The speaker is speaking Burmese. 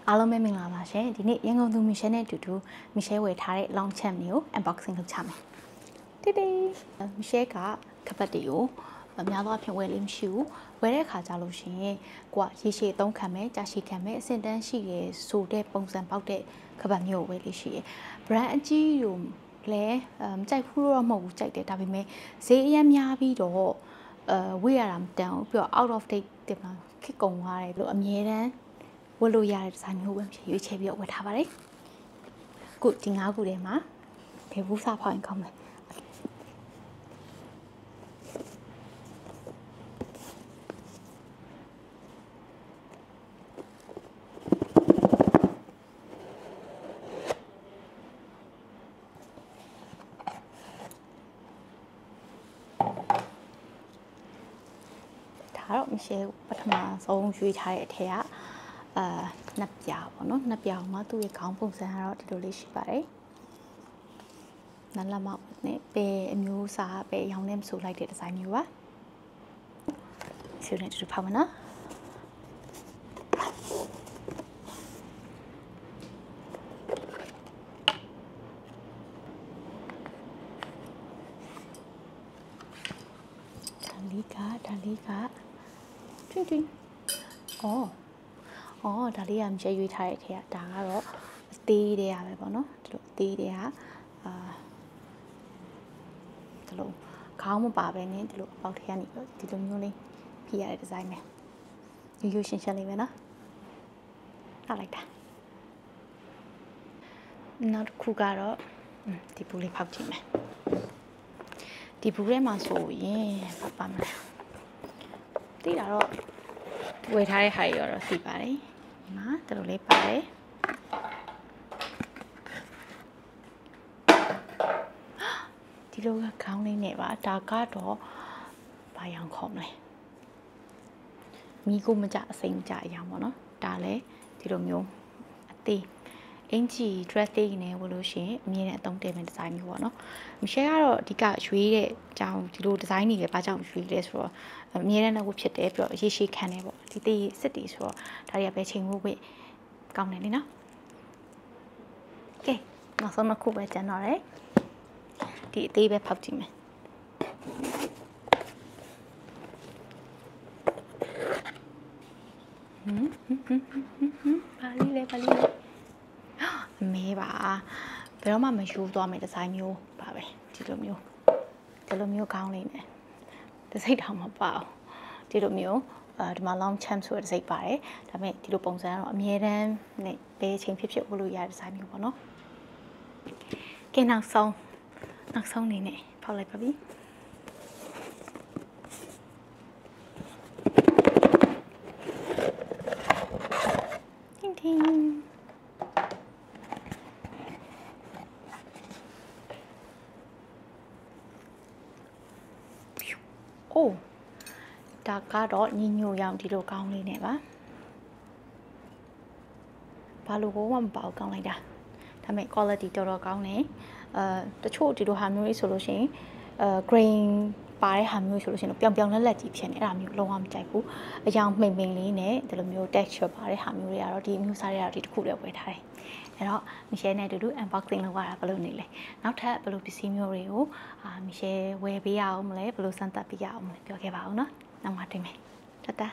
အားလုံးပဲမင်္ဂလာပါရှင်ဒီနေ့ရန်ကုန်သူမီရှယ်နဲ့အတူတူမီရှယ်ဝယ်ထားတဲ့ long champ မျိုး unboxing လုပ်ချမယ်တိတိမီရှယ်ကခပတ်တွေကိုများသောအားဖြင့်ဝယ်လေးမရှိဘူးဝယ်တဲ့အခါကျလို့ရှိရင်ကိုကရေရှည်သုံးခံမယ်ကြာရှည်ခံမယ်အဆင့်တန်းရှိရဆိုတဲ့ပုံစံပေါက်တဲ့ခပတ်မျိုးကိုဝယ်လေးရှိရ brand အကြီးကိုလည်းမကြိုက်ဘူးတော့မဟုတ်ဘူးကြိုက်တယ်ဒါပေမဲ့ဈေးအများများပြီးတော့ဝယ်ရတာမတန်ဘူးပြီးတော့ out of date တင်မှာခက်ကုန်သွားတယ်လို့အမြဲတမ်းဝယ်လို့ရတဲ့ဒီဇိုင်းမျိုးပဲဖြစ်ရွေးချယ်ပြီးတော့ဝယ်ထားပါတယ်ခုဒီ9ခုထဲမှာဘယ်ဘူးစားဖောက်ရင်ကောင်းမလဲဒါတော့မရှယ်ပထမဆုံးရွေးထားတဲ့အထက်ကနှစ်ပြားပေါ့နော်နှစ်ပြားမှာသူ့ရဲ့ခေါင်းပုံစံကတော့ဒီလိုလေးရှိပါတယ်နလမောက်နဲ့ပဲအမျိုးအစားပဲရောင်းနေမဆိုလိုက်တဲ့ဒီဇိုင်းမျိုးပါဆိုတော့ဒီဖောက်မနော်ဒါလေးကထွင်းထွင်းဒါလေးကမရှယ်ရွေးထားတဲ့ထဲကဒါကတော့အသေးတွေရပဲပေါ့နော်ဒီလိုအသေးတွေကဒီလိုခေါင်းမပါပဲနဲ့ဒီလိုအပေါက်ထဲကနေဒီလိုမျိုးလေးဖိရတဲ့ဒီဇိုင်းပဲရိုးရှင်းရှင်းလေးပဲနော်ဟုတ်လိုက်တာနောက်တစ်ခုကတော့ဒီဘူးလေးဖောက်ကြည့်မယ်ဒီဘူးထဲမှာဆိုရင်ဘာပါမလဲသိတာတော့ဝယ်ထားတဲ့ဟာတွေတော့သိပါတယ်ဒီမှာဒီလိုလေးပါတယ်ဒီလိုကခေါင်းလေးနဲ့ပါဒါကတော့ဘာရောင်ခေါ်မလဲမိကိုမကြအစိမ်းကြအရောင်ပေါ့နော်ဒါလည်းဒီလိုမျိုးအသေးအင်ဂျီ dress တွေနဲ့ဝယ်လို့ရှိရင်အမြဲတမ်းအသုံးတည့်မဲ့ဒီဇိုင်းမျိုးပေါ့နော်မရှယ်ကတော့အဓိကရွေးတဲ့အကြောင်းဒီလိုဒီဇိုင်းတွေလည်းဘာကြောင့်ရွေးလဲဆိုတော့အမြဲတမ်းလည်းဖြစ်တယ်ပြီးတော့ရေရှည်ခံတယ်ပေါ့ဒီသေးစစ်တီဆိုတော့ဒါတွေကပဲချိန်ဖို့ပဲကောင်းတယ်လေနော်ကဲနောက်ဆုံးတစ်ခုပဲကျန်တော့တယ်ဒီအသေးပဲဖောက်ကြည့်မယ်ပါလီလေအမေပါဘယ်တော့မှမယူသွားမယ်ဒီဇိုင်းမျိုးပါပဲဒီလိုမျိုးခေါင်းလေးနဲ့ဒီစိတ်တောင်မပါဘူးဒီလိုမျိုးဒီမှာ long champ ဆိုတဲ့စိတ်ပါတယ်ဒါပေမဲ့ဒီလိုပုံစံကတော့အမြဲတမ်းနဲ့ဘယ်ချိန်ဖြစ်ဝတ်လို့ရတဲ့ဒီဇိုင်းမျိုးပေါ့နော်ကဲနောက်ဆုံးနေနဲ့ဖောက်လိုက်ပါပြီတင်းအိုးဒါကတော့ညီညိုရောင်ဒီလိုကောင်းလေးနဲ့ပါဘာလို့ကိုမှမပေါက်ကောင်းလိုက်တာဒါပေမဲ့ quality တော်တော်ကောင်းတယ်တချို့ဒီလိုဟာမျိုးလေးဆိုလို့ရှိရင်grain ပါတဲ့ဟာမျိုးဆိုလို့ရှိရင်ပြောင်လက်လက်ကြီးဖြစ်နေအဲ့ဒါမျိုးလုံးဝမကြိုက်ဘူးအယောင်မှိန်လေးနဲ့ဒီလိုမျိုး texture ပါတဲ့ဟာမျိုးတွေကတော့ဒီမျိုးစားတွေကတော့ဒီတစ်ခုလည်းဝယ်ထားတယ်အဲ့တော့မီရှယ်နဲ့အတူတူ unboxing လုပ်ရတာဘယ်လိုနေလဲနောက်ထပ်ဘယ်လိုပစ္စည်းမျိုးတွေကိုမီရှယ်ဝယ်ပေးရအောင်မလဲဘယ်လိုစမ်းသပ်ပေးရအောင်မလဲပြောခဲ့ပါဦးနော်နောက်မှတွေ့မယ်တတာ